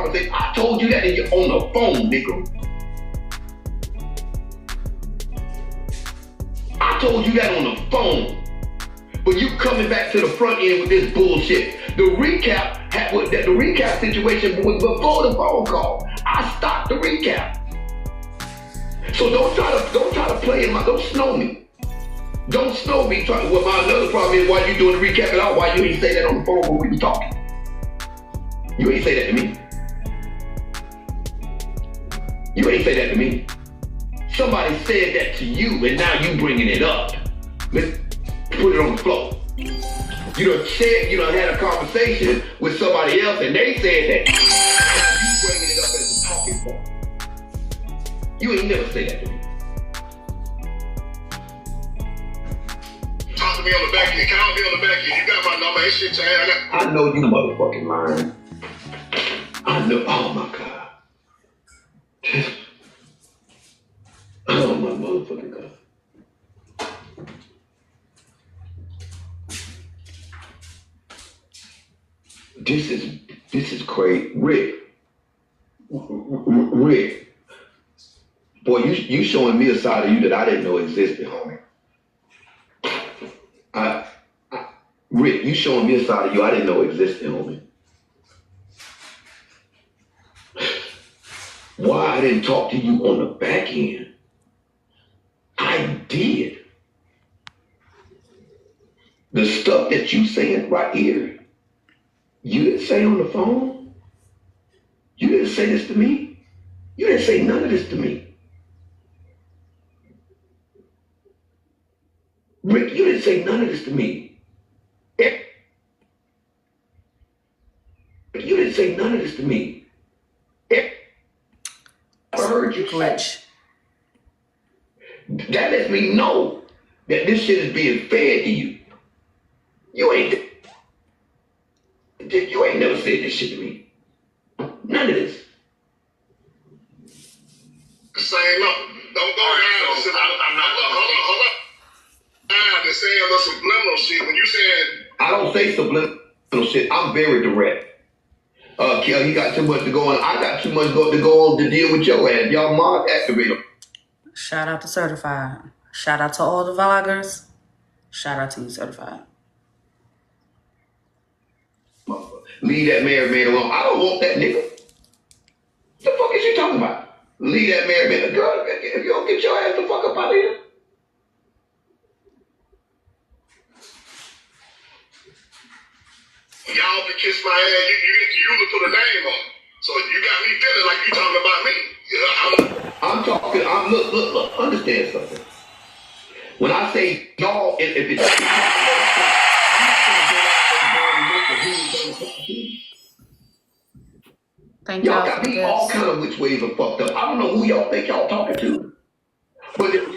conversation. I told you that and you're on the phone, nigga. I told you that on the phone. But you coming back to the front end with this bullshit. The recap situation was before the phone call. I stopped the recap. So don't try to play in don't snow me. Don't snow me. Well, my another problem is why you doing the recap at all? Why you ain't say that on the phone when we were talking? You ain't say that to me. You ain't say that to me. Somebody said that to you, and now you bringing it up. Let's put it on the floor. You done had a conversation with somebody else, and they said that. You bringing it up as a talking point. You ain't never say that to me. Talk to me on the back end. Call me on the back end. You got my number. Ain't shit changed. I know you motherfucking lying. I know. Oh my God. Oh my motherfucking God. This is crazy. Rick. Boy, you showing me a side of you that I didn't know existed, homie. Rick, you showing me a side of you I didn't know existed, homie. Why I didn't talk to you on the back end? I did. The stuff that you saying right here, you didn't say on the phone. You didn't say this to me. You didn't say none of this to me. Rick, you didn't say none of this to me. You didn't say none of this to me. I heard you say. That lets me know that this shit is being fed to you. You ain't never said this shit to me. None of this. Say, look, don't go around and say, hold up. I'm saying the subliminal shit. When you said, I don't say subliminal shit. I'm very direct. Kel, you got too much to go on. I got too much to go on to deal with your ass. Y'all mod activator. Shout out to Certified. Shout out to all the vloggers. Shout out to you, Certified. Leave that married man alone. I don't want that nigga. The fuck is you talking about? Leave that married man. Girl, if you don't get your ass the fuck up out of here. y'all can kiss my ass. You to put a name on. So you got me feeling like you talking about me. I'm talking. Look. Understand something. When I say y'all, if it's y'all got me all kind of which ways are fucked up. I don't know who y'all think y'all talking to, but if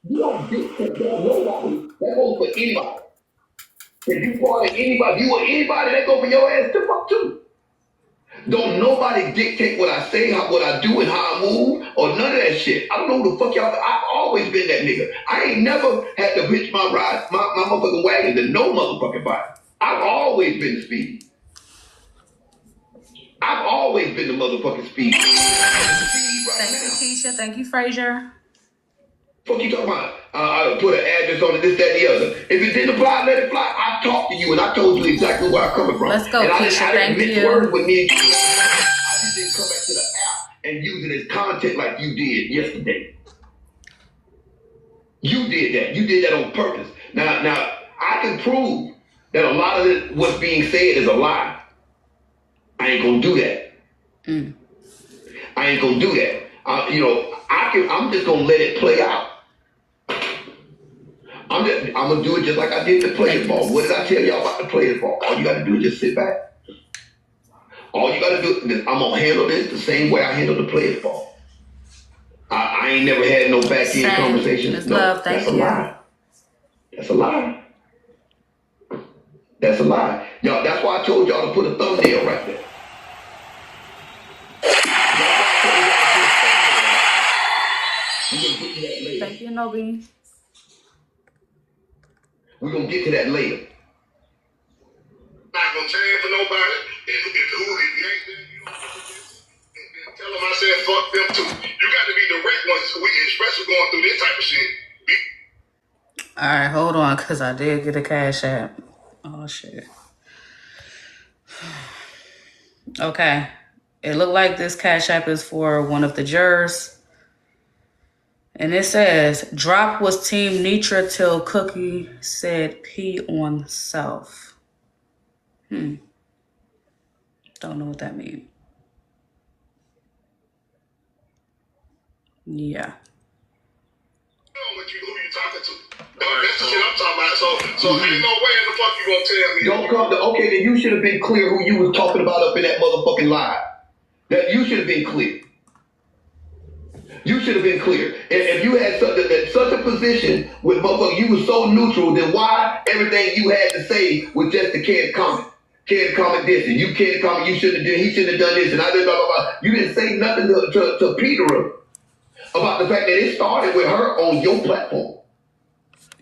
you don't dictate nobody, that goes for anybody. If you want anybody, you want anybody, that go for your ass to fuck too. Don't nobody dictate what I say, what I do, and how I move, or none of that shit. I don't know who the fuck y'all. I've always been that nigga. I ain't never had to hitch my ride, my motherfucking wagon to no motherfucking body. I've always been the speed. I've always been the motherfucking speed. Thank you, Keisha. Thank you, Frazier. Fuck you talking about? I put an address on it, this, that, the other. If it didn't apply, let it fly. I talked to you and I told you exactly where I'm coming from. Let's go, and Keisha. I Thank didn't you. Words with me. I just didn't come back to the app and use it as content like you did yesterday. You did that. You did that on purpose. Now, I can prove that a lot of what's being said is a lie. I ain't gonna do that. I ain't gonna do that. I'm just gonna let it play out. I'm gonna do it just like I did the players ball. What did I tell y'all about the players ball? All you gotta do is just sit back. All you gotta do is I'm gonna handle this the same way I handle the players ball. I ain't never had no back end conversations. No, love, that's a lie. That's a lie. That's a lie. Y'all, that's why I told y'all to put a thumbnail right there. Thank you, Nobi. We're gonna get to that later. Not gonna change for nobody. If you ain't there, fuck them too. You got to be direct once we especially going through this type of shit. All right, hold on, because I did get a Cash App. Oh, shit. Okay. It looked like this Cash App is for one of the jurors. And it says, drop was Team Nitra till Cookie said pee on self. Don't know what that means. Yeah. Who you talking to? That's the shit I'm talking about. So ain't no way in the fuck you gonna tell me. Don't come to, okay, then you should have been clear who you was talking about up in that motherfucking live. That you should have been clear. You should have been clear. If you had such a position with motherfucker, you were so neutral, then why everything you had to say was just the Kev comment? Kev comment this, and you Kev comment, you shouldn't have done, he shouldn't have done this, and I did blah, blah, blah. You didn't say nothing to Peter about the fact that it started with her on your platform.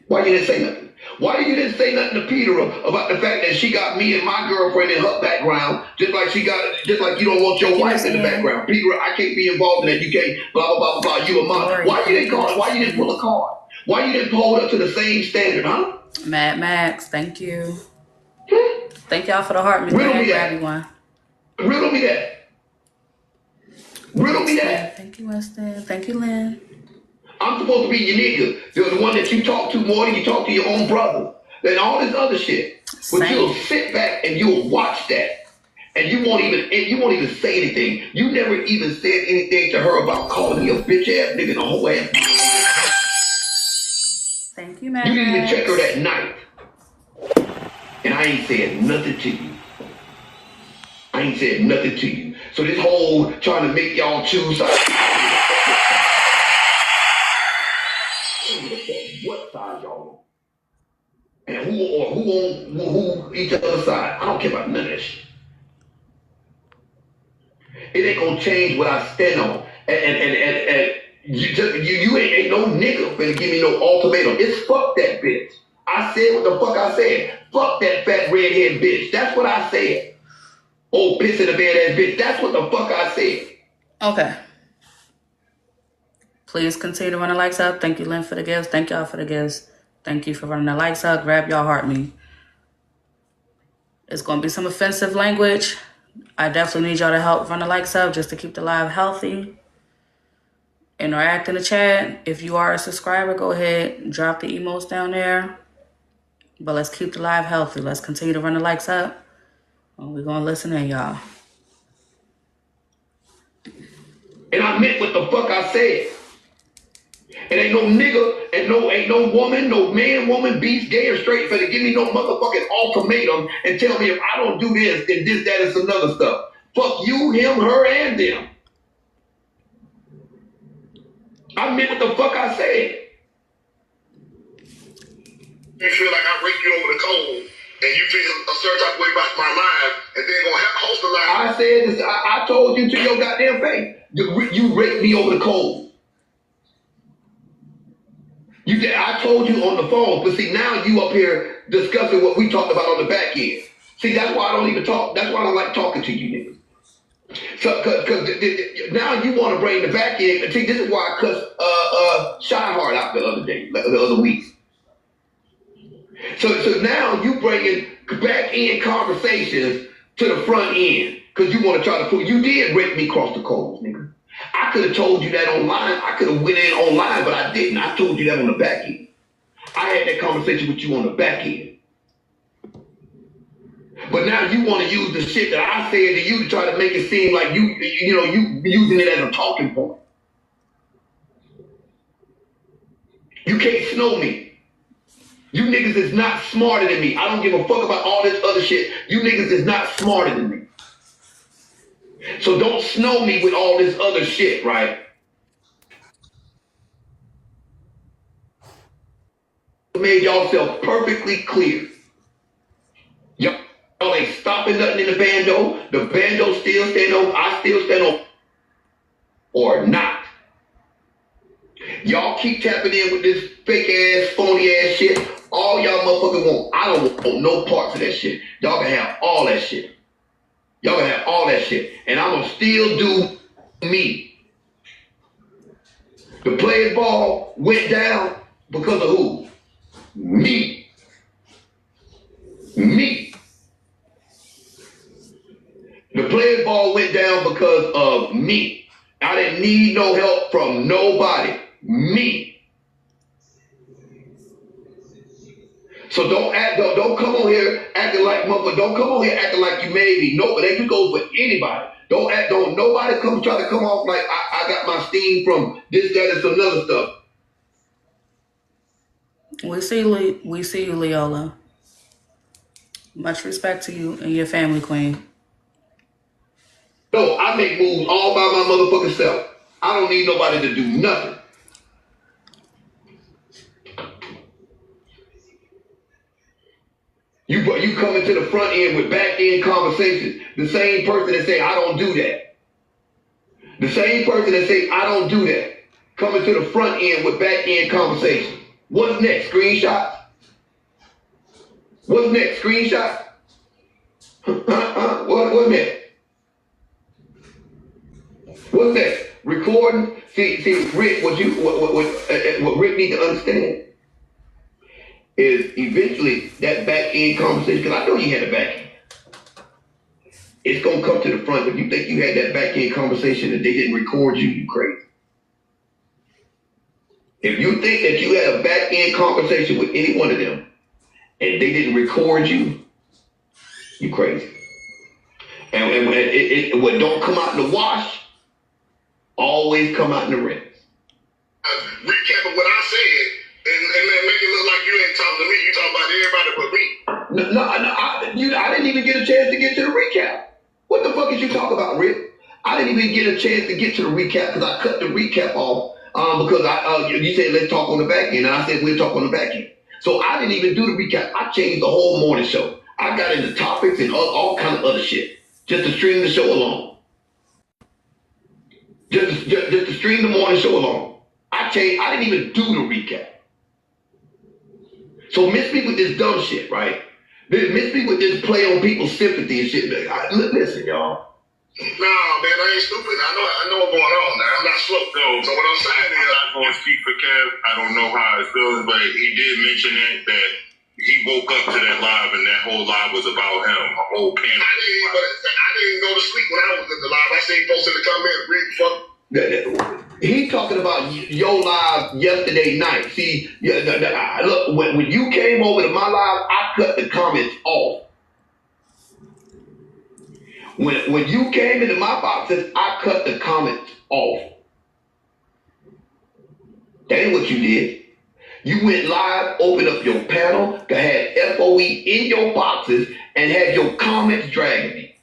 Why you didn't say nothing? Why you didn't say nothing to Peter about the fact that she got me and my girlfriend in her background, just like you don't want your wife in the background. Peter, I can't be involved in that. You can't, blah, blah, blah, blah, you a mom. Why you didn't call? Why you didn't pull a card? Why you didn't hold up to the same standard, huh? Mad Max, thank you. Thank y'all for the heart. Riddle me that. Everyone. Riddle me that. Riddle me that. Thank you, Weston. Thank you, Lynn. I'm supposed to be your nigga. The one that you talk to more than you talk to your own brother. And all this other shit. But you'll sit back and you'll watch that. And you won't even say anything. You never even said anything to her about calling me a bitch ass nigga and a whole ass. Thank you, man. You didn't even check her that night. And I ain't said nothing to you. I ain't said nothing to you. So this whole trying to make y'all choose what side y'all on. And who on each other's side. I don't care about none of that shit. It ain't gonna change what I stand on. And you ain't no nigga finna give me no ultimatum. It's fuck that bitch. I said what the fuck I said. Fuck that fat redhead bitch. That's what I said. Old piss in the bed ass bitch. That's what the fuck I said. Okay. Please continue to run the likes up. Thank you, Lynn, for the gifts. Thank y'all for the gifts. Thank you for running the likes up. Grab y'all heart me. It's going to be some offensive language. I definitely need y'all to help run the likes up just to keep the live healthy. Interact in the chat. If you are a subscriber, go ahead and drop the emotes down there. But let's keep the live healthy. Let's continue to run the likes up. And we're going to listen in, y'all. And I meant what the fuck I said. And ain't no nigga, and ain't no woman, no man, woman, beast, gay or straight, finna give me no motherfucking ultimatum and tell me if I don't do this, then this, that, and some other stuff. Fuck you, him, her, and them. I meant what the fuck I said. You feel like I raked you over the coal, and you feel a certain type of way about my life, and then gonna host the live. I said this, I told you to your goddamn face. You raped me over the coals. I told you on the phone, but see, now you up here discussing what we talked about on the back end. See, that's why I don't even talk. That's why I don't like talking to you niggas. So, cause now you want to bring the back end. See, this is why I cussed Shy Heart out the other week. So now you bringing back end conversations to the front end because you want to try to prove you did rape me across the coals, nigga. I could have told you that online. I could have went in online, but I didn't. I told you that on the back end. I had that conversation with you on the back end. But now you want to use the shit that I said to you to try to make it seem like you using it as a talking point. You can't snow me. You niggas is not smarter than me. I don't give a fuck about all this other shit. You niggas is not smarter than me. So don't snow me with all this other shit, right? Made yourself perfectly clear. Y'all ain't stopping nothing in the bando. The bando still stand on. I still stand on. Or not. Y'all keep tapping in with this fake ass, phony ass shit. All y'all motherfuckers want. I don't want no parts of that shit. Y'all can have all that shit. Y'all can have all that shit. And I'm gonna still do me. The players ball went down because of who? Me. Me. The players ball went down because of me. I didn't need no help from nobody. Me. So don't come on here acting like motherfucker. Don't come on here acting like you made me. No, that goes for anybody. Don't nobody try to come off like I got my steam from this, that, and some other stuff. We see you, Leola. Much respect to you and your family, Queen. No, I make moves all by my motherfucking self. I don't need nobody to do nothing. You coming to the front end with back end conversations. The same person that say I don't do that. The same person that say I don't do that. Coming to the front end with back end conversations. What's next? Screenshots? What's next? Screenshots? What's next? What's next? Recording? See, Rick, what Rick need to understand is eventually that back end conversation, because I know you had a back end. It's gonna come to the front. If you think you had that back end conversation and they didn't record you, you crazy. If you think that you had a back end conversation with any one of them and they didn't record you, you crazy. And what don't come out in the wash, always come out in the rinse. Recapping what I said and then make it look like you ain't talking to me. You talking about everybody but me. I didn't even get a chance to get to the recap. What the fuck is you talking about, Rick? I didn't even get a chance to get to the recap because I cut the recap off because you said let's talk on the back end, and I said we'll talk on the back end. So I didn't even do the recap. I changed the whole morning show. I got into topics and all kind of other shit just to string the show along. Just to string the morning show along. I didn't even do the recap. So miss me with this dumb shit, right? Miss me with this play on people's sympathy and shit. Listen, y'all. Nah, man, I ain't stupid. I know what's going on now. I'm not slow. So what I'm saying is, I'm not going to speak for Kev. I don't know how it's feeling, but he did mention that he woke up to that live and that whole live was about him. A whole panel. I didn't go to sleep when I was in the live. I seen folks in the comments reading fuck. He talking about your live yesterday night. See, look, when you came over to my live, I cut the comments off. When you came into my boxes, I cut the comments off. That ain't what you did. You went live, opened up your panel, had FOE in your boxes, and had your comments dragging me.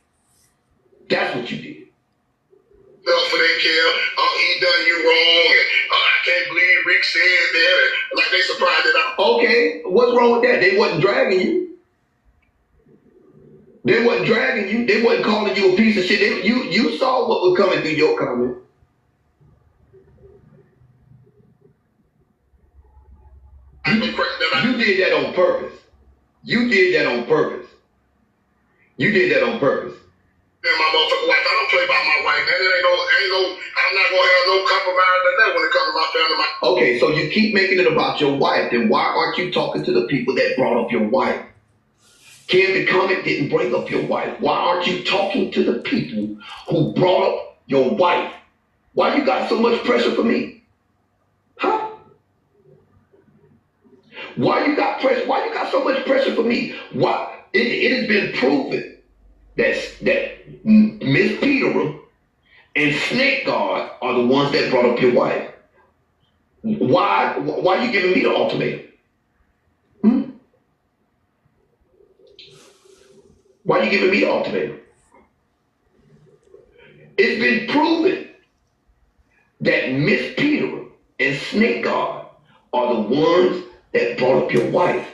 That's what you did. For that, Kev, he done you wrong, and I can't believe Rick said that, and like they surprised that I. Okay, what's wrong with that? They wasn't dragging you. They wasn't dragging you. They wasn't calling you a piece of shit. You saw what was coming through your comment. You did that on purpose. You did that on purpose. You did that on purpose. And my motherfucking wife, I don't play by my wife, man. I'm not gonna have no compromise on that when it comes to my family. Okay, so you keep making it about your wife. Then why aren't you talking to the people that brought up your wife? Kev, the comment didn't bring up your wife. Why aren't you talking to the people who brought up your wife? Why you got so much pressure for me? Huh? Why you got pressure? Why you got so much pressure for me? Why? It has been proven that Miss Peterum and Snake God are the ones that brought up your wife. Why are you giving me the ultimatum? Why are you giving me the ultimatum? It's been proven that Miss Peterum and Snake God are the ones that brought up your wife.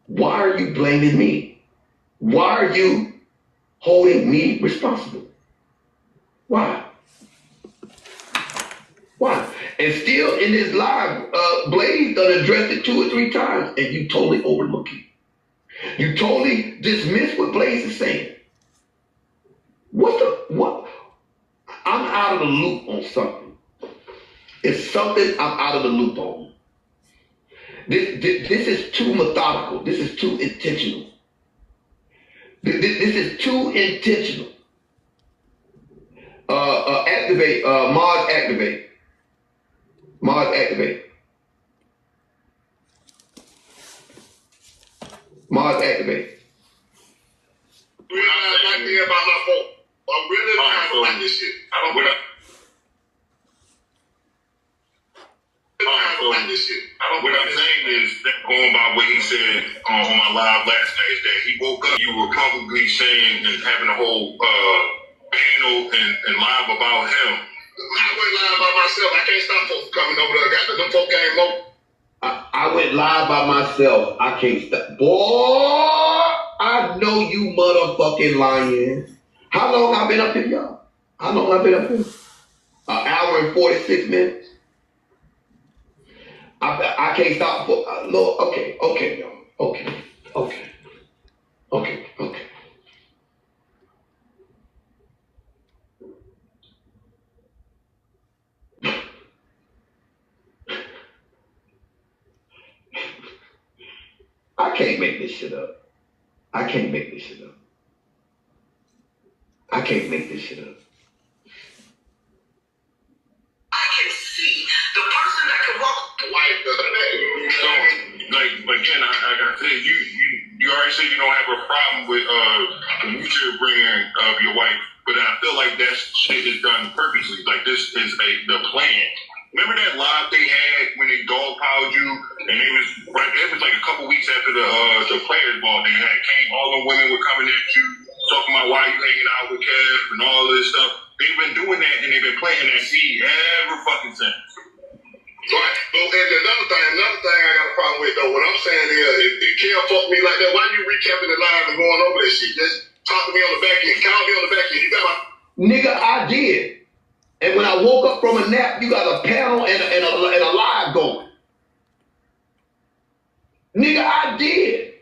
Why are you blaming me? Why are you holding me responsible? Why? Why? And still in this live, Blaze done addressed it 2 or 3 times, and you totally overlook it. You totally dismiss what Blaze is saying. What? I'm out of the loop on something. It's something I'm out of the loop on. This is too methodical. This is too intentional. This is too intentional. Activate. Mod activate. Mod activate. Mod activate. Realize right there about my fault. I'm really trying to like this shit. I don't like this shit. What I'm saying is that going by what he said on my live last night is that he woke up. You were publicly saying and having a whole panel and live about him. I went live by myself. I can't stop folks coming over there. Got them folk came over. I went live by myself. I can't stop. Boy, I know you motherfucking lying. How long I been up here, y'all? How long I been up here? An hour and 46 minutes. I can't stop for Lord. Okay, y'all. Okay. I can't make this shit up. I can't make this shit up. I can see the person that can walk the wife the other day. So, like again, I gotta say, you already said you don't have a problem with the mutual bringing of your wife, but I feel like that shit is done purposely. Like this is the plan. Remember that live they had when they dogpiled you, and it was like a couple weeks after the players ball they had came. All the women were coming at you, talking about why you hanging out with Kev and all this stuff. They've been doing that, and they've been planting that seed ever fucking since. Right. But another thing I got a problem with though, what I'm saying is, if Kev fuck me like that, why you recapping the live and going over that shit? Just talk to me on the back end, call me on the back end. You got my nigga, I did. And when I woke up from a nap, you got a panel and a live going. Nigga, I did.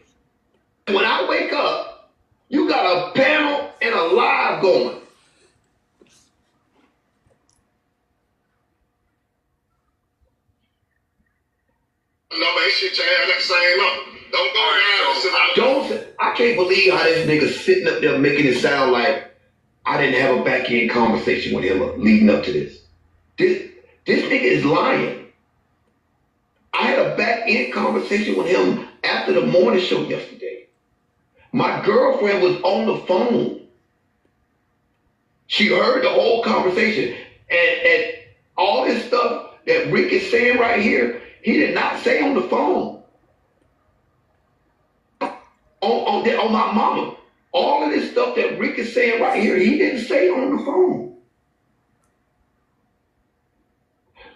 When I wake up, you got a panel and a live going. No, man, shit, you have that same number. Don't go around. I can't believe how this nigga sitting up there making it sound like I didn't have a back-end conversation with him leading up to this. This nigga is lying. I had a back-end conversation with him after the morning show yesterday. My girlfriend was on the phone. She heard the whole conversation. And all this stuff that Rick is saying right here, he did not say on the phone. On my mama. All of this stuff that Rick is saying right here, he didn't say on the phone.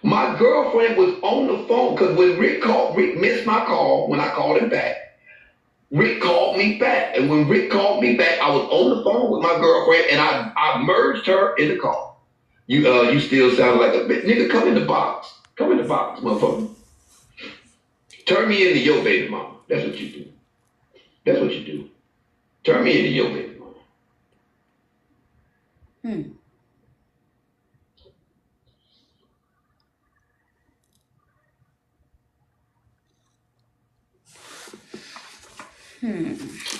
My girlfriend was on the phone because when Rick missed my call when I called him back. Rick called me back. And when Rick called me back, I was on the phone with my girlfriend and I merged her in the call. You still sound like a bitch. Nigga, come in the box. Come in the box, motherfucker. Turn me into your baby mama. That's what you do. That's what you do. Turn me into your baby mama.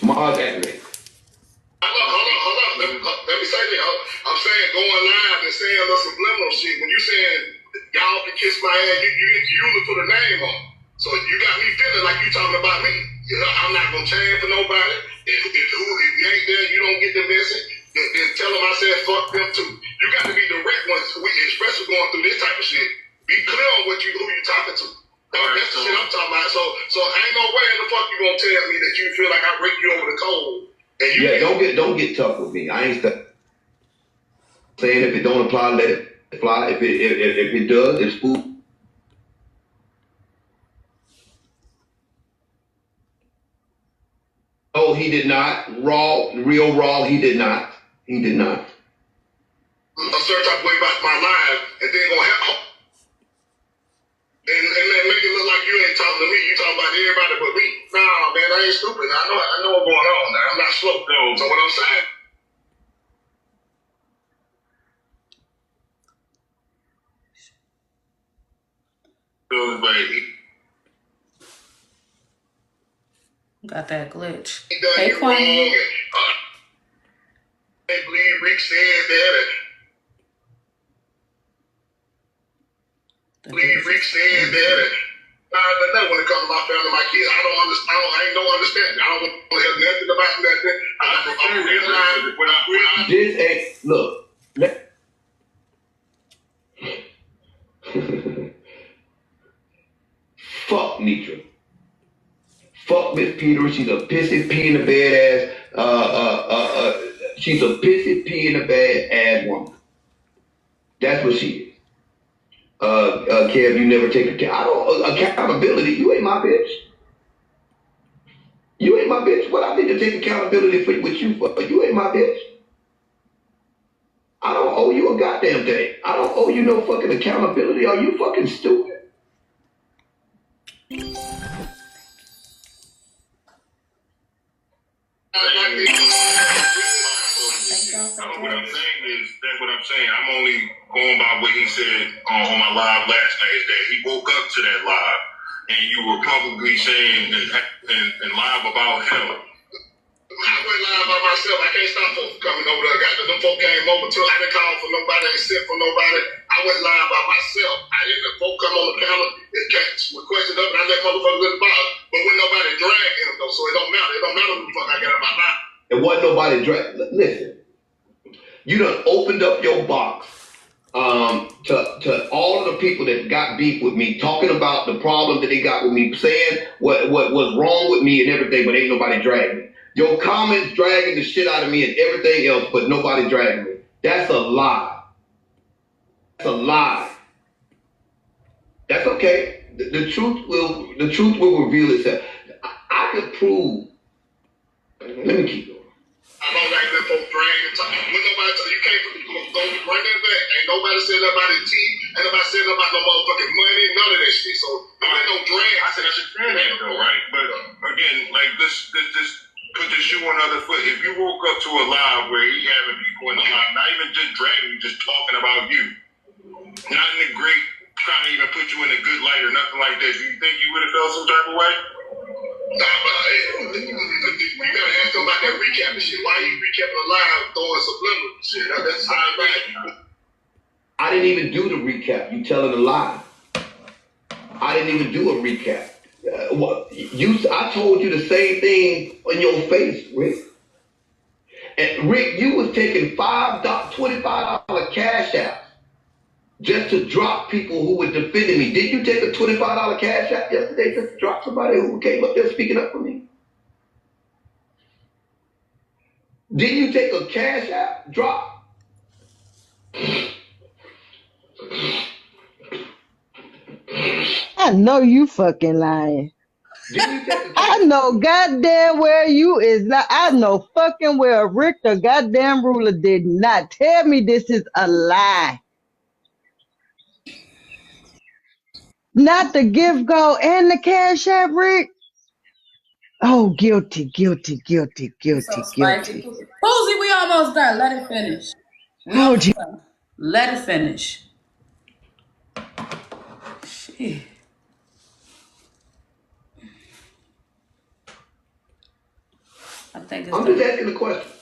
Mod activate. Hold up. Let me say that. I'm saying going live and saying the subliminal shit. When you saying y'all can kiss my ass, you didn't use it for the name on. So you got me feeling like you talking about me. I'm not gonna change for nobody. If you ain't there, you don't get the message. Then tell them I said fuck them too. You got to be direct once we especially going through this type of shit. Be clear on who you talking to. That's the shit I'm talking about. So ain't no way in the fuck you gonna tell me that you feel like I raked you over the cold. And you don't get tough with me. I ain't saying if it don't apply, let it fly. If it does, it's food. Oh, he did not. Real raw, he did not. He did not. A certain type of way about my life, and then gonna help. And then make it look like you ain't talking to me. You talking about everybody but me. Nah, man, I ain't stupid. I know what's going on. Now. I'm not slow. So what I'm saying. but Got that glitch. he done Hey, you wrong. Kwame. I believe Rick said that. Believe Rick said that. When it comes to my family, my kids, I don't understand. I ain't no understanding. I don't want to hear nothing about nothing. I'm realizing. This ain't look. Fuck Nitra. Fuck Miss Peter. She's a pissy pee in the bed ass. She's a pissy pee in the bed ass woman. That's what she is. Kev, you never take accountability. You ain't my bitch. You ain't my bitch. What I need to take accountability for with you for? You ain't my bitch. I don't owe you a goddamn thing. I don't owe you no fucking accountability. Are you fucking stupid? What I'm saying is, that's what I'm saying. I'm only going by what he said on my live last night, is that he woke up to that live, and you were publicly saying and live about him. I went live by myself. I can't stop folks coming over there. Got them folk came over too. I didn't call for nobody. I ain't sent for nobody. I went live by myself. I didn't. The folk come on the panel. It came requested up, and I let motherfuckers in the bottom. But when nobody dragged him though, so it don't matter. It don't matter who the fuck I got in my life. It wasn't nobody drag. Listen. You done opened up your box to all of the people that got beef with me, talking about the problem that they got with me, saying what was wrong with me and everything, but ain't nobody dragging me. Your comments dragging the shit out of me and everything else, but nobody dragging me. That's a lie. That's a lie. That's okay. The truth will reveal itself. I could prove. Let me keep going. I don't like that folks drag and talk. When nobody tell you can't go run that back. Ain't nobody said nothing about his teeth. Ain't nobody said nothing about no motherfucking money. None of that shit. So there ain't no drag. I said that's a drag though, right? But again, like this put the shoe on the other foot. If you woke up to a live where he having people in the live, not even just dragging you, just talking about you, not in the great, trying to even put you in a good light or nothing like that, do you think you would have felt some type of way? Nah, but you gotta ask them about that recap and shit. Why are you recapping a live throwing subliminal shit? That's how I didn't even do the recap. You telling a lie. I didn't even do a recap. I told you the same thing in your face, Rick. And Rick, you was taking $25 cash out just to drop people who were defending me. Did you take a $25 cash out yesterday just to drop somebody who came up there speaking up for me? Did you take a cash out drop? I know you fucking lying. I know goddamn where you is not. I know fucking well Rick the goddamn ruler did not tell me this is a lie. Not the gift go and the cash app, Rick. Oh, guilty. It's so spicy. Posey, we almost done. Let it finish. We Oh, almost done. Let it finish. Shit. I think it's I'm just asking the question.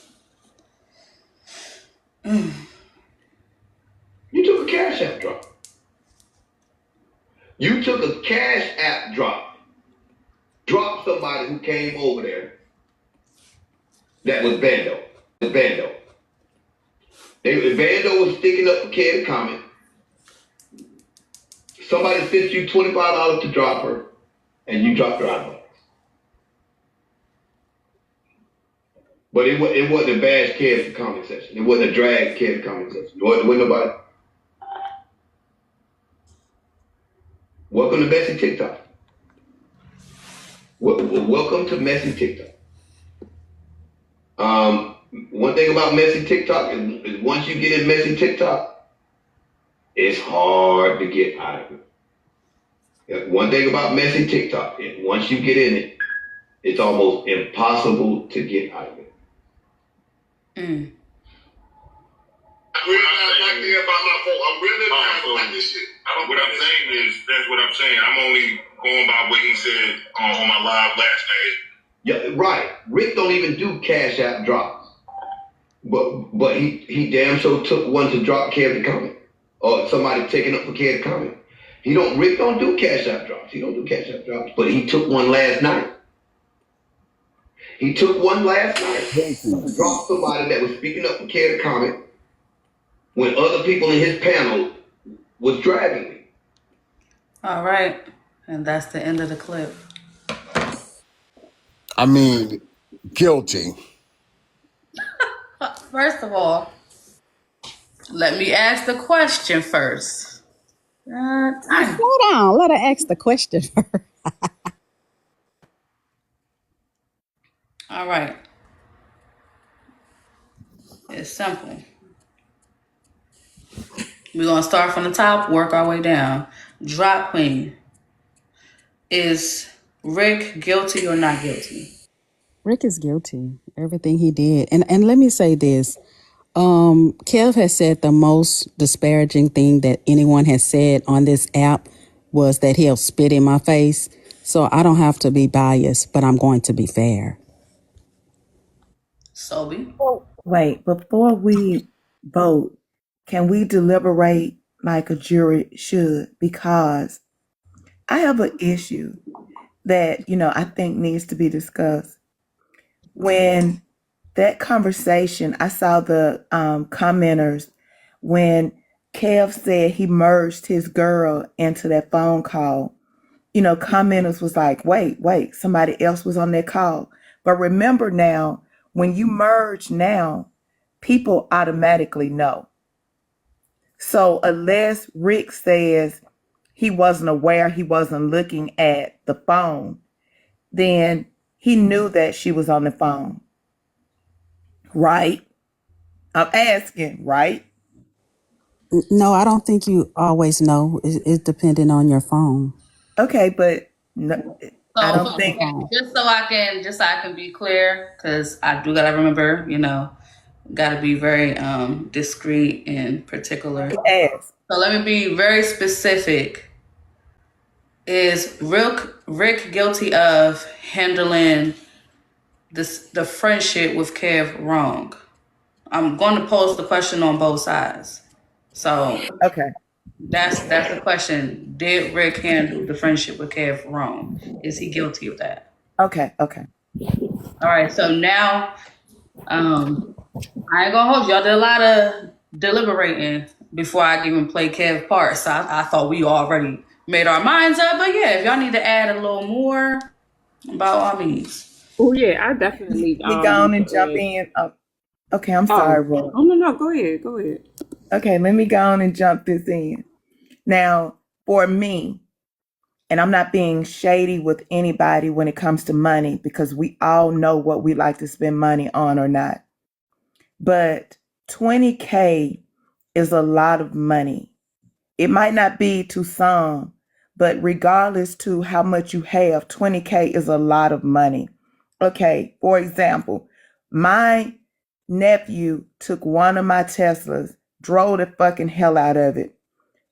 You took a cash app drop. You took a cash app drop. Dropped somebody who came over there. That was Bando. Bando was sticking up for Kev comment. Somebody sent you $25 to drop her, and you dropped her out of it. But it wasn't a bash Kev comment section. It wasn't a drag Kev comment section. It wasn't nobody. Welcome to Messy TikTok. Welcome to Messy TikTok. One thing about Messy TikTok is once you get in Messy TikTok, it's hard to get out of it. One thing about Messy TikTok is once you get in it, it's almost impossible to get out of it. I'm really not about my fault. I'm really not about this shit. What I'm saying is, that's what I'm I'm saying I'm only going by what he said on my live last night. Yeah, right. Rick don't even do cash app drops. But he damn sure took one to drop Kev the comment. Or somebody taking up for Kev the comment. Rick don't do cash app drops. He don't do cash app drops. But he took one last night. He took one last night. Dropped somebody that was speaking up for Kev the comment when other people in his panel was dragging me. All right. And that's the end of the clip. I mean, guilty. First of all, let me ask the question first. Slow down. Let her ask the question first. All right. It's simple. We're going to start from the top, work our way down. Drop queen. Is Rick guilty or not guilty? Rick is guilty. Everything he did. And let me say this. Kev has said the most disparaging thing that anyone has said on this app was that he'll spit in my face. So I don't have to be biased, but I'm going to be fair. Sobe? Wait, before we vote, can we deliberate like a jury should? Because I have an issue that, I think needs to be discussed. When that conversation, I saw the commenters when Kev said he merged his girl into that phone call. Commenters was like, wait, somebody else was on that call. But remember now, when you merge now, people automatically know. So unless Rick says he wasn't aware, he wasn't looking at the phone, then he knew that she was on the phone. Right? I'm asking, right? No, I don't think you always know. It's depending on your phone. Okay, but no, I don't think. Just so I can be clear, because I do gotta remember, gotta be very discreet and particular. Ask. So let me be very specific. Is Rick guilty of handling the friendship with Kev wrong? I'm going to pose the question on both sides. So okay, that's the question. Did Rick handle the friendship with Kev wrong? Is he guilty of that? Okay. All right. So now, I ain't gonna hold you. Y'all did a lot of deliberating before I even play Kev part. So I thought we already made our minds up. But yeah, if y'all need to add a little more, by all means. Oh yeah, I definitely. We go on and jump in. Oh, okay, I'm sorry, Roy. Oh no, go ahead. Okay, let me go on and jump this in. Now, for me, and I'm not being shady with anybody when it comes to money because we all know what we like to spend money on or not. But $20K is a lot of money. It might not be to some, but regardless to how much you have, $20K is a lot of money. Okay, for example, my nephew took one of my Teslas, drove the fucking hell out of it.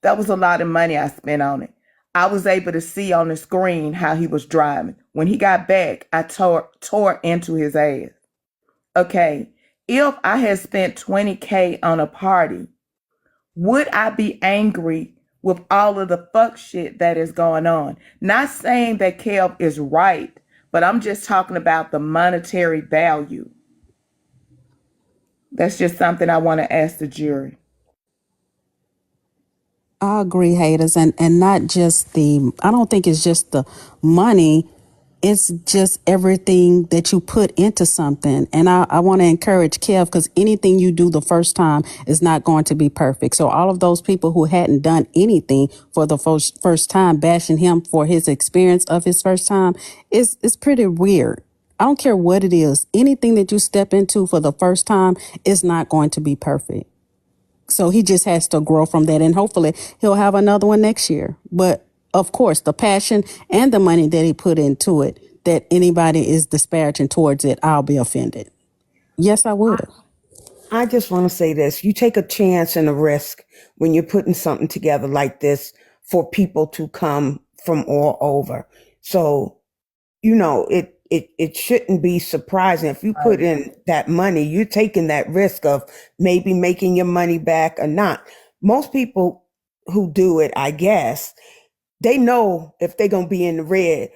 That was a lot of money I spent on it. I was able to see on the screen how he was driving. When he got back, I tore into his ass. Okay, if I had spent $20K on a party, would I be angry with all of the fuck shit that is going on? Not saying that Kev is right, but I'm just talking about the monetary value. That's just something I want to ask the jury. I agree, haters, and not just I don't think it's just the money. It's just everything that you put into something. And I want to encourage Kev, because anything you do the first time is not going to be perfect. So all of those people who hadn't done anything for the first time, bashing him for his experience of his first time, is pretty weird. I don't care what it is. Anything that you step into for the first time is not going to be perfect. So he just has to grow from that, and hopefully he'll have another one next year. But of course, the passion and the money that he put into it, that anybody is disparaging towards it, I'll be offended. Yes, I would. I just want to say this. You take a chance and a risk when you're putting something together like this for people to come from all over. So, you know, it shouldn't be surprising if you put in that money, you're taking that risk of maybe making your money back or not. Most people who do it, I guess, they know if they're going to be in the red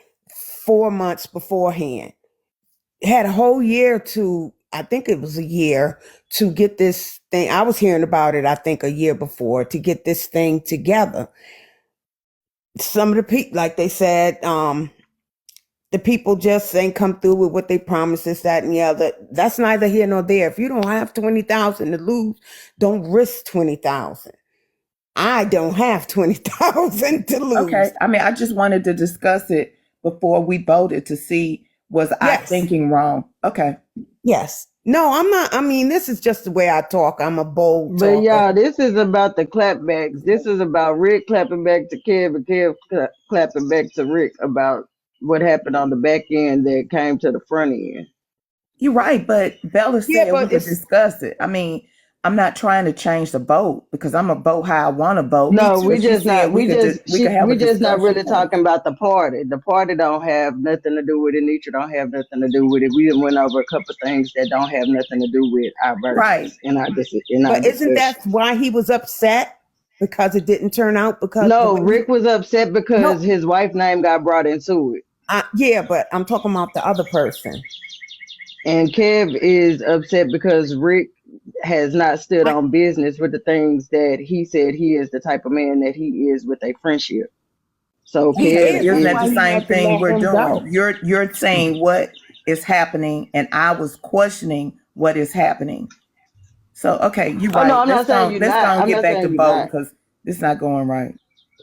4 months beforehand. Had a whole year to, I think it was a year to get this thing. I was hearing about it, I think a year before, to get this thing together. Some of the people, like they said, the people just ain't come through with what they promised, this, that, and the other. That's neither here nor there. If you don't have 20,000 to lose, don't risk 20,000. I don't have 20,000 to lose. Okay. I mean, I just wanted to discuss it before we voted to see, was I Yes. thinking wrong? Okay. Yes. No, I'm not. I mean, this is just the way I talk. I'm a bold But talker. y'all, this is about the clapbacks. This is about Rick clapping back to Kev and Kev clapping back to Rick about what happened on the back end that came to the front end. You're right, but Bella Yeah, said we but could it's discuss it. I mean, I'm not trying to change the vote because I'm a vote how I want to vote. No, So we she just said not. We could have a just not discussion really point. talking about the party. The party don't have nothing to do with it. Nietzsche don't have nothing to do with it. We went over a couple things that don't have nothing to do with our verses Right. in our But isn't discussion. that why he was upset? Because it didn't turn out because No, Rick was upset because his wife's name got brought into it. Yeah, but I'm talking about the other person. And Kev is upset because Rick has not stood on business with the things that he said he is the type of man that he is with a friendship. So Kev Isn't that why the he same had to thing let we're him go. doing? You're saying what is happening, and I was questioning what is happening. So okay, you're Oh right. no, I'm not saying you're not. I'm get not back saying to you're vote not. because it's not going right.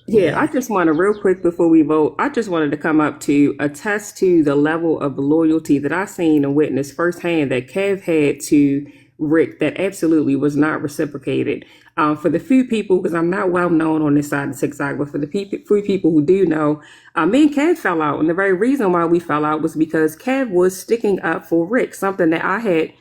Yeah, I just want to real quick before we vote, I just wanted to come up to attest to the level of loyalty that I seen and witnessed firsthand that Kev had to Rick that absolutely was not reciprocated. For the few people, because I'm not well known on this side of the TikTok, but for the few people who do know, me and Kev fell out. And the very reason why we fell out was because Kev was sticking up for Rick, something that I had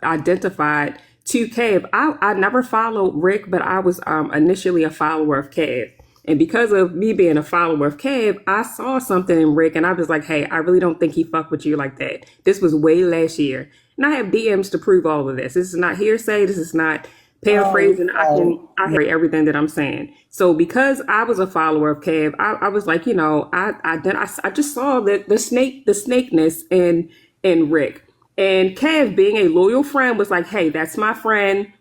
identified to Kev. I never followed Rick, but I was initially a follower of Kev. And because of me being a follower of Kev, I saw something in Rick and I was like, hey, I really don't think he fucked with you like that. This was way last year. And I have DMs to prove all of this. This is not hearsay. This is not paraphrasing. I hear everything that I'm saying. So because I was a follower of Kev, I was like, you know, I just saw the snakeness in Rick. And Kev, being a loyal friend, was like, hey, that's my friend.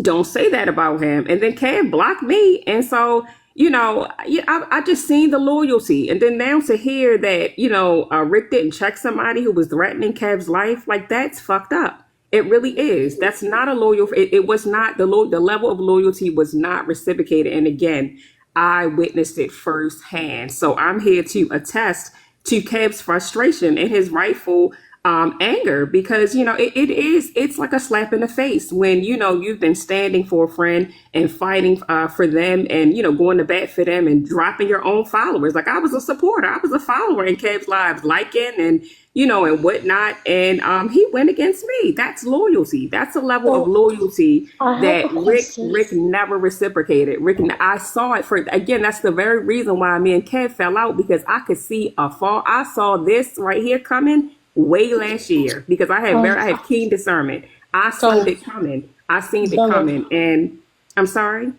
Don't say that about him. And then Kev blocked me. And so, you know, I just seen the loyalty. And then now to hear that, you know, Rick didn't check somebody who was threatening Kev's life, like that's fucked up. It really is. That's not a loyal. It was not the level of loyalty was not reciprocated. And again, I witnessed it firsthand. So I'm here to attest to Kev's frustration and his rightful anger because, you know, it's like a slap in the face when, you know, you've been standing for a friend and fighting for them and, you know, going to bat for them and dropping your own followers. Like I was a supporter. I was a follower in Kev's lives, liking and, you know, and whatnot. And he went against me. That's loyalty. That's a level of loyalty that Rick never reciprocated. I saw it for, again, that's the very reason why me and Kev fell out because I could see a fall. I saw this right here coming way last year because I had keen discernment. I seen it coming. And I'm sorry.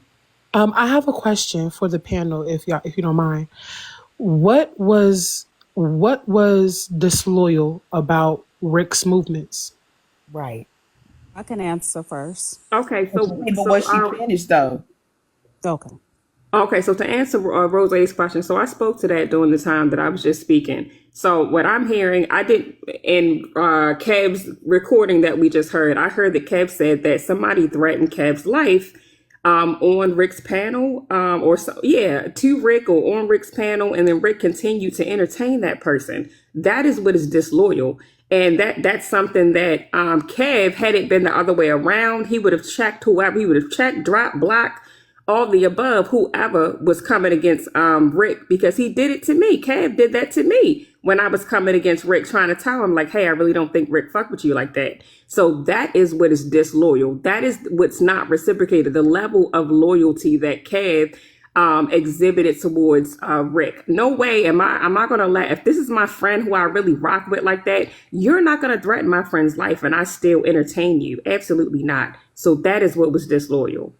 I have a question for the panel, if you don't mind. What was disloyal about Rick's movements? Right. I can answer first. Okay, but was she finished though? Okay. Okay, so to answer Rose's question, so I spoke to that during the time that I was just speaking. So what I'm hearing, I didn't, in Kev's recording that we just heard, I heard that Kev said that somebody threatened Kev's life on Rick's panel, to Rick or on Rick's panel, and then Rick continued to entertain that person. That is what is disloyal. And that's something that Kev, had it been the other way around, he would have checked whoever, he would have checked, dropped, blocked, all the above, whoever was coming against Rick, because he did it to me. Kev did that to me when I was coming against Rick, trying to tell him like, hey, I really don't think Rick fucked with you like that. So that is what is disloyal. That is what's not reciprocated. The level of loyalty that Kev exhibited towards Rick. No way am I gonna let, if this is my friend who I really rock with like that, you're not gonna threaten my friend's life and I still entertain you. Absolutely not. So that is what was disloyal.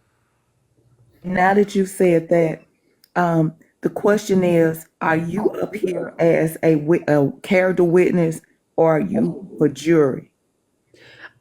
Now that you said that, the question is, are you up here as a character witness or are you for jury?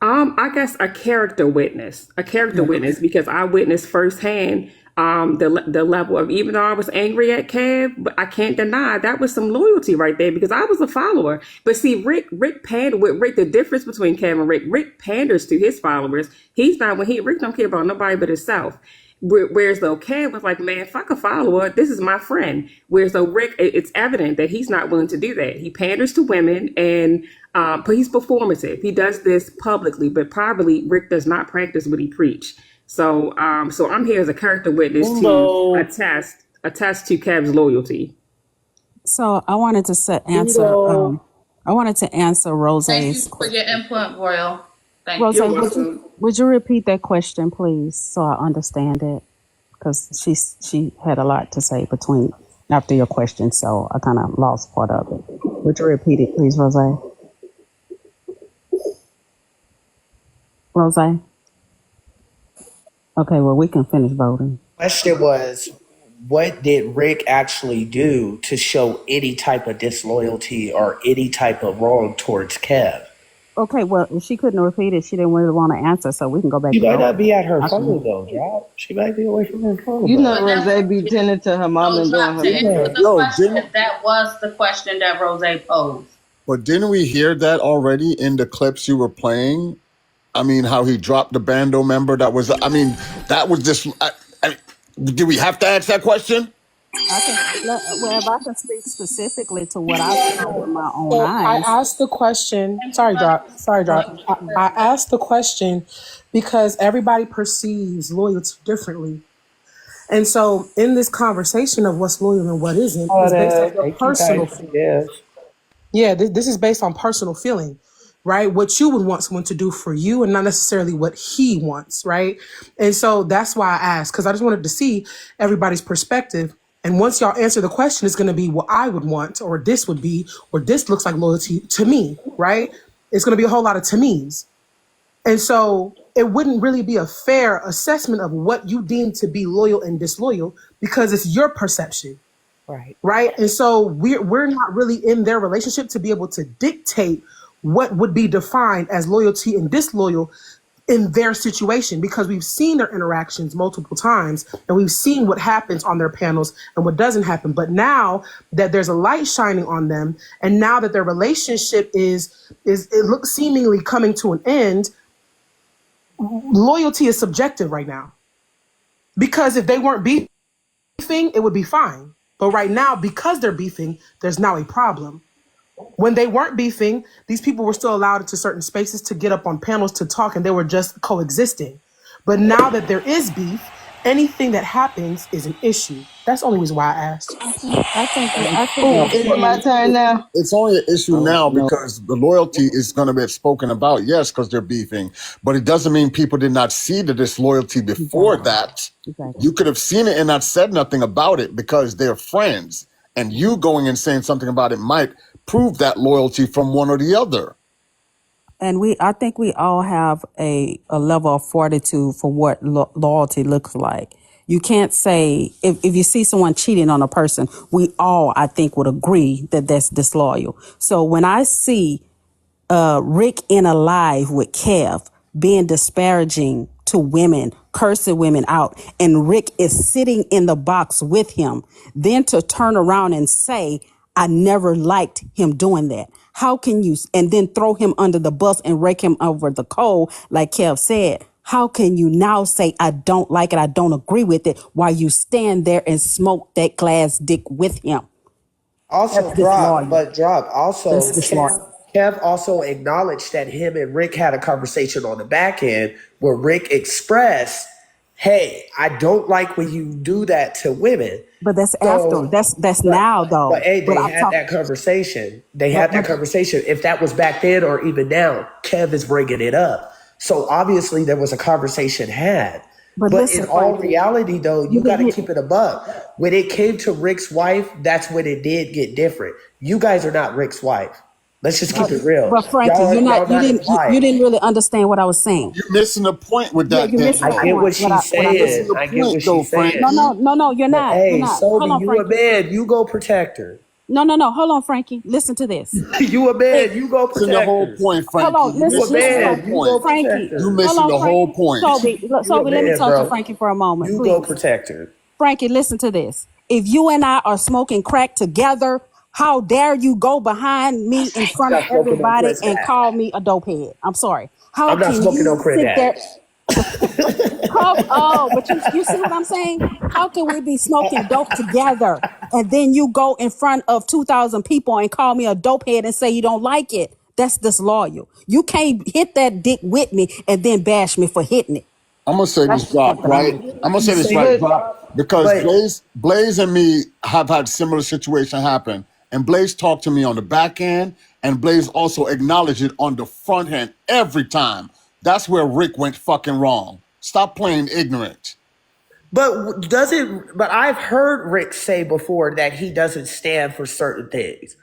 I guess a character witness, because I witnessed firsthand the level of, even though I was angry at Kev, but I can't deny that was some loyalty right there because I was a follower. But see, Rick pandered with Rick. The difference between Kev and Rick panders to his followers. He's not Rick don't care about nobody but himself. Whereas though Kev was like, man, fuck a follower, this is my friend. Whereas though Rick, it's evident that he's not willing to do that. He panders to women and but he's performative. He does this publicly, but privately, Rick does not practice what he preach. So I'm here as a character witness to attest to Kev's loyalty. So I wanted to answer Rose's. Thank you for your input, Royal. Thank Rose, you. would you repeat that question, please, so I understand it? Because she had a lot to say after your question, so I kind of lost part of it. Would you repeat it, please, Rose? Rose? Okay, well, we can finish voting. Question was, what did Rick actually do to show any type of disloyalty or any type of wrong towards Kev? Okay, well, if she couldn't repeat it, she didn't really want to answer, so we can go back. She might not be at her phone though, Drop. She might be away from her phone. You know, Rose be tending to her mom and doing her That was the question that Rose posed. But didn't we hear that already in the clips you were playing? I mean, how he dropped the bando member. That was just. Do we have to ask that question? If I can speak specifically to what I saw with my own eyes. I asked the question. Sorry, Drop. I asked the question because everybody perceives loyalty differently. And so in this conversation of what's loyal and what isn't, is based on your personal feeling. Yeah, this is based on personal feeling, right? What you would want someone to do for you and not necessarily what he wants, right? And so that's why I asked, because I just wanted to see everybody's perspective. And once y'all answer the question, it's going to be what I would want, or this would be, or this looks like loyalty to me, right? It's going to be a whole lot of to me's. And so it wouldn't really be a fair assessment of what you deem to be loyal and disloyal because it's your perception. Right. And so we're not really in their relationship to be able to dictate what would be defined as loyalty and disloyal in their situation, because we've seen their interactions multiple times and we've seen what happens on their panels and what doesn't happen. But now that there's a light shining on them, and now that their relationship is it looks seemingly coming to an end, loyalty is subjective right now. Because if they weren't beefing, it would be fine. But right now, because they're beefing, there's now a problem. When they weren't beefing, these people were still allowed into certain spaces to get up on panels to talk, and they were just coexisting. But now that there is beef, anything that happens is an issue. That's the only reason why I asked. I think it's my turn now. It's only an issue now because the loyalty is going to be spoken about, yes, because they're beefing. But it doesn't mean people did not see the disloyalty before that. You could have seen it and not said nothing about it because they're friends. And you going and saying something about it might prove that loyalty from one or the other. And I think we all have a level of fortitude for what loyalty looks like. You can't say, if you see someone cheating on a person, we all, I think, would agree that that's disloyal. So when I see Rick in a live with Kev being disparaging to women, cursing women out, and Rick is sitting in the box with him, then to turn around and say, I never liked him doing that. How can you, and then throw him under the bus and rake him over the coal, like Kev said? How can you now say, I don't like it, I don't agree with it, while you stand there and smoke that glass dick with him? Also, Kev also acknowledged that him and Rick had a conversation on the back end where Rick expressed, hey, I don't like when you do that to women. But that's after. That's now, though. But they had that conversation. If that was back then or even now, Kev is bringing it up. So obviously there was a conversation had. But But in listen, all Frankie, reality, though, you you got can to hit. keep it a buck. When it came to Rick's wife, that's when it did get different. You guys are not Rick's wife. Let's just keep it real. But Frankie, Y'all not his you wife. didn't really understand what I was saying. You're missing the point with Yeah, that, you're missing I the Danielle. get what point. she's What I'm You're missing saying. saying. the I get point, what though, she's saying. Frankie. No, you're But not. You're hey, not. Hold Sobe, on, you a Frankie. man. You go protect her. No. Hold on, Frankie. Listen to this. You a If man. You go Missing the protect whole her. point, hold Frankie. on, You're You a missing the listen, whole man. Frankie. You go point. protect Frankie, You're her. hold missing on, the whole Frankie. point. You a Sobe, let me man, talk to bro. Frankie for a moment, You go please. protect her. Frankie, listen to this. If you and I are smoking crack together, how dare you go behind me in I'm front of not smoking no everybody Chris and Act. call me a dopehead? I'm sorry. How I'm not can smoking no you Chris sit there? Act. But you see what I'm saying? How can we be smoking dope together and then you go in front of 2,000 people and call me a dopehead and say you don't like it? That's disloyal. You can't hit that dick with me and then bash me for hitting it. I'm gonna say That's this the point drop, that I'm right? making. I'm gonna You say this say right, But drop, because but Blaze and me have had similar situation happen. And Blaze talked to me on the back end, and Blaze also acknowledged it on the front end every time. That's where Rick went fucking wrong. Stop playing ignorant. but I've heard Rick say before that he doesn't stand for certain things.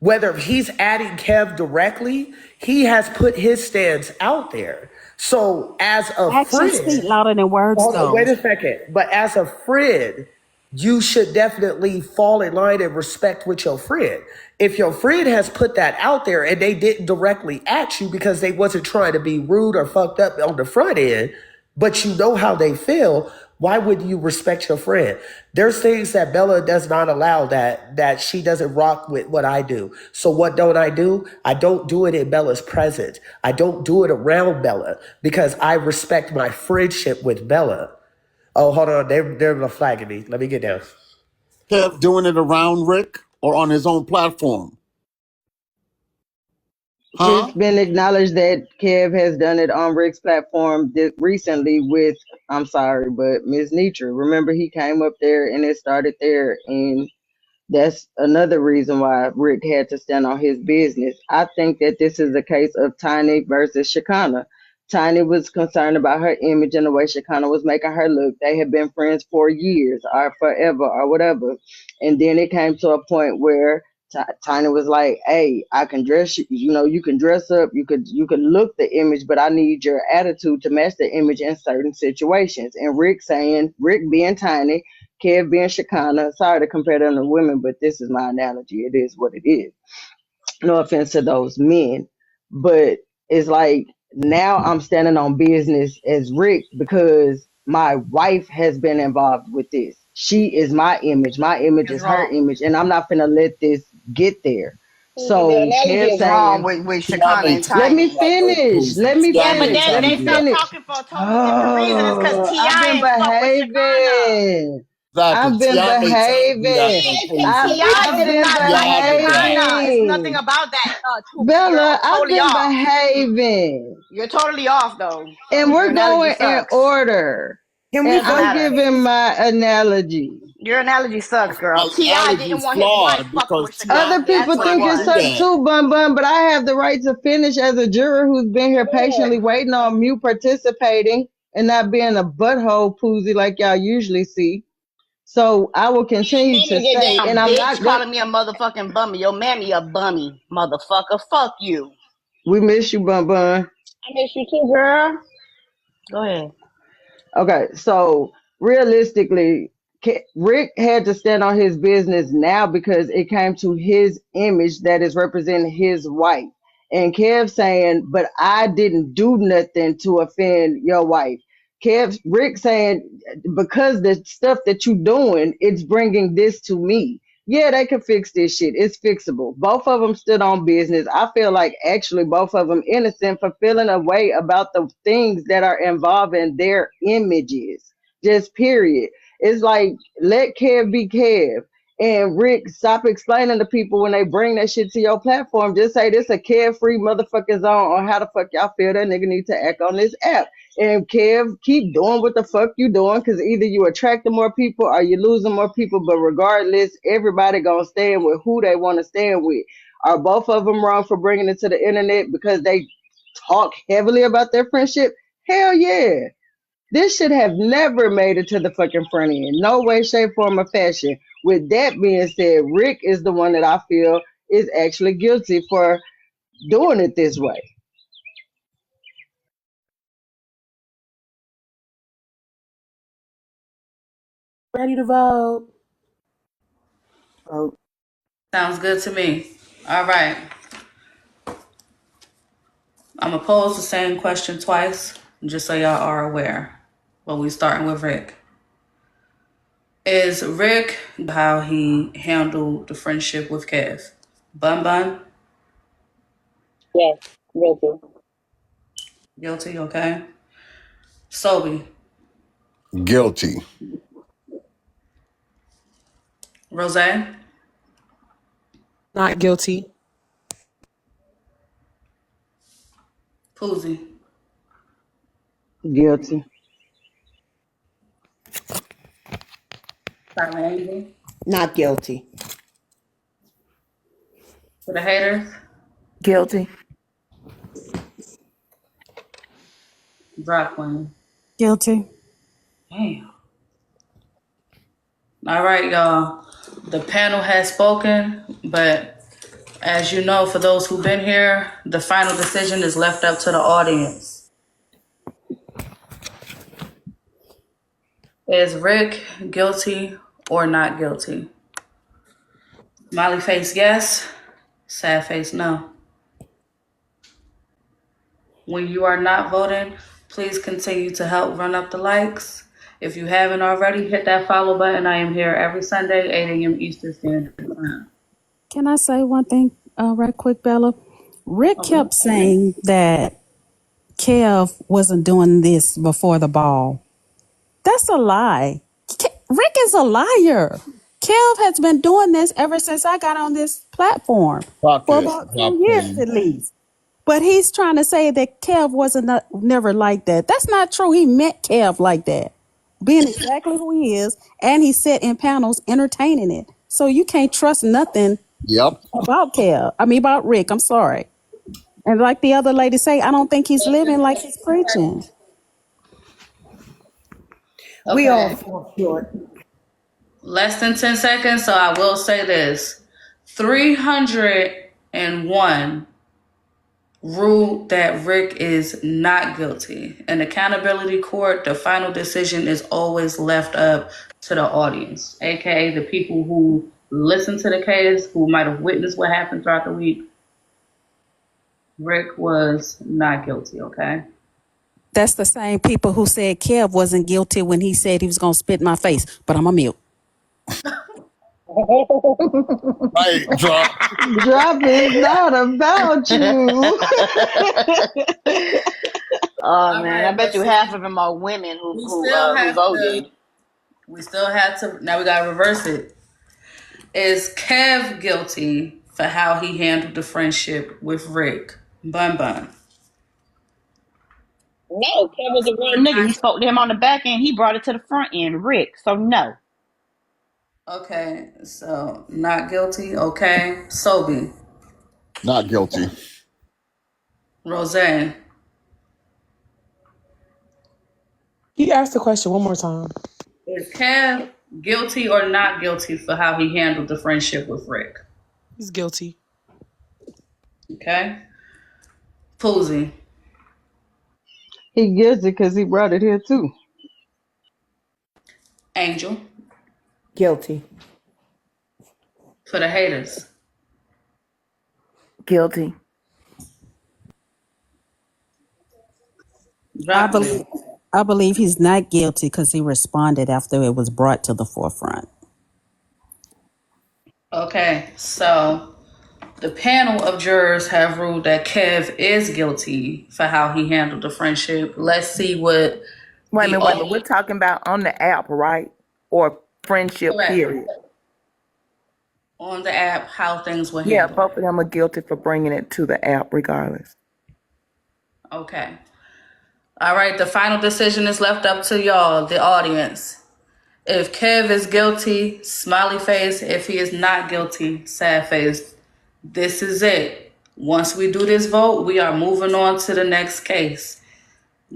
Whether he's adding Kev directly, he has put his stance out there. So as a Actions speak friend, louder than words, hold on, though. wait a second. But as a friend, you should definitely fall in line and respect with your friend. If your friend has put that out there and they didn't directly at you because they wasn't trying to be rude or fucked up on the front end, but you know how they feel, why would you respect your friend? There's things that Bella does not allow that she doesn't rock with what I do. So what don't I do? I don't do it in Bella's presence. I don't do it around Bella because I respect my friendship with Bella. Oh, hold on. They're flagging me. Let me get down. Kev doing it around Rick or on his own platform? it's Huh? been acknowledged that Kev has done it on Rick's platform recently with, I'm sorry, but Miss Nitra. Remember, he came up there and it started there, and that's another reason why Rick had to stand on his business. I think that this is a case of Tiny versus Shakana. Tiny was concerned about her image and the way Shakana was making her look. They had been friends for years or forever or whatever. And then it came to a point where Tiny was like, "Hey, I can dress you. You know, you can dress up. You could look the image, but I need your attitude to match the image in certain situations." And Rick being Tiny, Kev being Shekinah. Sorry to compare them to women, but this is my analogy. It is what it is. No offense to those men, but it's like now I'm standing on business as Rick because my wife has been involved with this. She is my image. My image Is is her wrong. image, and I'm not gonna let this get there. The So analogy Kev is wrong saying, with Shakana Tiana and let Taylor me Tiny. got no finish. proof. Let me Yeah, but Tiana finish. they Let Taylor me they do still that. finish. talking for a totally different reason. It's because Oh, I've Ti been ain't fuck with Shakana. behaving. Exactly. I've been Tiana Taylor do that behaving. on Yeah, it's because Page I've, Six. Ti I've did been not like Tiana do that. Shakana. It's nothing behaving. about that, Tusi. Bella, I've Totally been off. behaving. You're totally off though. And Your we're analogy going in sucks. order. Can we And Doesn't vote, I'm matter. giving please? my analogy. Your analogy sucks, girl. My Ti analogy didn't is want his wife flawed fucking because with Other Shakana. Tiana That's people what it think Taylor it do was. sucked that. too, Bun Bun, but I have the right to finish as a juror who's been here patiently Good. waiting on mute, participating, and not being a butthole poozy like y'all usually see. So I will continue to Mammy, get say, and down, I'm bitch. not going. Calling me a motherfucking bummy. Your mammy a bummy, motherfucker. Fuck you. We miss you, Bun Bun. I miss you too, girl. Go ahead. Okay, so realistically, Rick had to stand on his business now because it came to his image that is representing his wife. And Kev saying, but I didn't do nothing to offend your wife. Rick saying, because the stuff that you doing, it's bringing this to me. Yeah, they can fix this shit. It's fixable. Both of them stood on business. I feel like actually both of them innocent for feeling a way about the things that are involving their images. Just period. It's like let Kev be Kev. And Rick, stop explaining to people when they bring that shit to your platform. Just say this a carefree motherfucker zone on how the fuck y'all feel that nigga need to act on this app. And Kev, keep doing what the fuck you doing, because either you attracting more people or you losing more people. But regardless, everybody gonna stand with who they want to stand with. Are both of them wrong for bringing it to the internet because they talk heavily about their friendship? Hell yeah. This should have never made it to the fucking front end. No way, shape, form, or fashion. With that being said, Rick is the one that I feel is actually guilty for doing it this way. Ready to vote? Oh, Sounds good to me. All right. I'm going to pose the same question twice, just so y'all are aware. But we starting with Rick. Is Rick how he handled the friendship with Kev? Bun Bun? Yes, guilty. Guilty, okay. Sobe? Guilty. Rose? Not guilty. Poozy? Guilty. Silent Angel? Not guilty. For the haters? guilty. Drop Queen. Guilty. Damn. All right, y'all. The panel has spoken, but as you know, for those who've been here, the final decision is left up to the audience. Is Rick guilty or not guilty? Smiley face, yes. Sad face, no. When you are not voting, please continue to help run up the likes. If you haven't already, hit that follow button. I am here every Sunday, 8 a.m. Eastern Standard Time. Can I say one thing right quick, Bella? Rick kept saying that Kev wasn't doing this before the ball. That's a lie. Rick is a liar. Kev has been doing this ever since I got on this platform Clock for it. about Drop 2 years Queen. at least. But he's trying to say that Kev wasn't never like that. That's not true. He met Kev like that, being exactly who he is, and he sat in panels entertaining it. So you can't trust nothing Yep. about Kev. I mean about Rick. I'm sorry. And like the other lady say, I don't think he's living like he's preaching. We all Okay. fall short. Less than 10 seconds, so I will say this. 301 ruled that Rick is not guilty. In accountability court, the final decision is always left up to the audience, aka the people who listen to the case, who might have witnessed what happened throughout the week. Rick was not guilty, okay? That's the same people who said Kev wasn't guilty when he said he was going to spit in my face. But I'm a mute. Right, drop. Drop is not about you. Oh man, I right, bet you but half of them are women we who still who have voted. now we gotta reverse it. Is Kev guilty for how he handled the friendship with Rick? Bun Bun. No, Kev was a real nigga. He spoke to him on the back end. He brought it to the front end, Rick. So no. Okay, so not guilty. Okay, Sobe. Not guilty. Rose. You asked the question one more time. Is Kev guilty or not guilty for how he handled the friendship with Rick? He's guilty. Okay. Poozy. He guilty because he brought it here too. Angel. Guilty. For the haters. Guilty. I believe he's not guilty because he responded after it was brought to the forefront. Okay, so the panel of jurors have ruled that Kev is guilty for how he handled the friendship. Let's see what. Wait a minute. We're talking about on the app, right? Or friendship, Correct. period. On the app, how things were Yeah, handled. both of them are guilty for bringing it to the app, regardless. Okay. All right, the final decision is left up to y'all, the audience. If Kev is guilty, smiley face. If he is not guilty, sad face. This is it. Once we do this vote, we are moving on to the next case.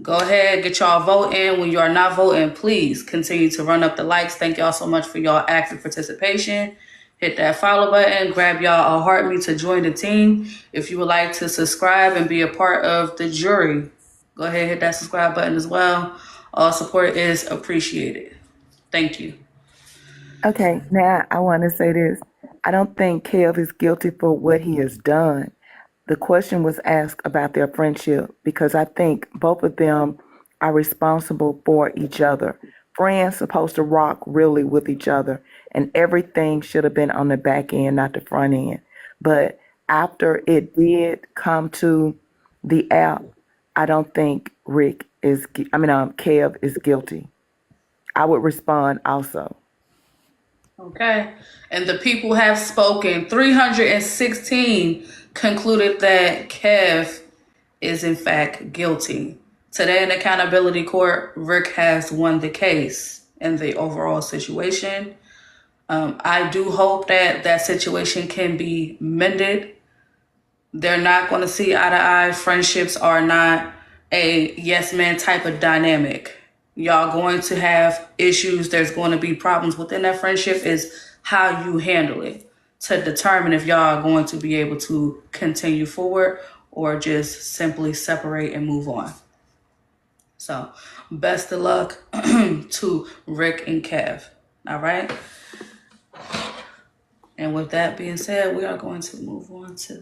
Go ahead, get y'all vote in. When you are not voting, please continue to run up the likes. Thank y'all so much for y'all active participation. Hit that follow button. Grab y'all a heartbeat to join the team. If you would like to subscribe and be a part of the jury, go ahead and hit that subscribe button as well. All support is appreciated. Thank you. Okay, now I want to say this. I don't think Kev is guilty for what he has done. The question was asked about their friendship because I think both of them are responsible for each other. Friends supposed to rock really with each other, and everything should have been on the back end, not the front end. But after it did come to the app, I don't think Kev is guilty. I would respond also. Okay. And the people have spoken. 316 concluded that Kev is in fact guilty. Today in accountability court, Rick has won the case in the overall situation. I do hope that that situation can be mended. They're not going to see eye to eye. Friendships are not a yes man type of dynamic. Y'all going to have issues. There's going to be problems within that friendship. Is how you handle it to determine if y'all are going to be able to continue forward or just simply separate and move on. So best of luck to Rick and Kev. All right. And with that being said, we are going to move on to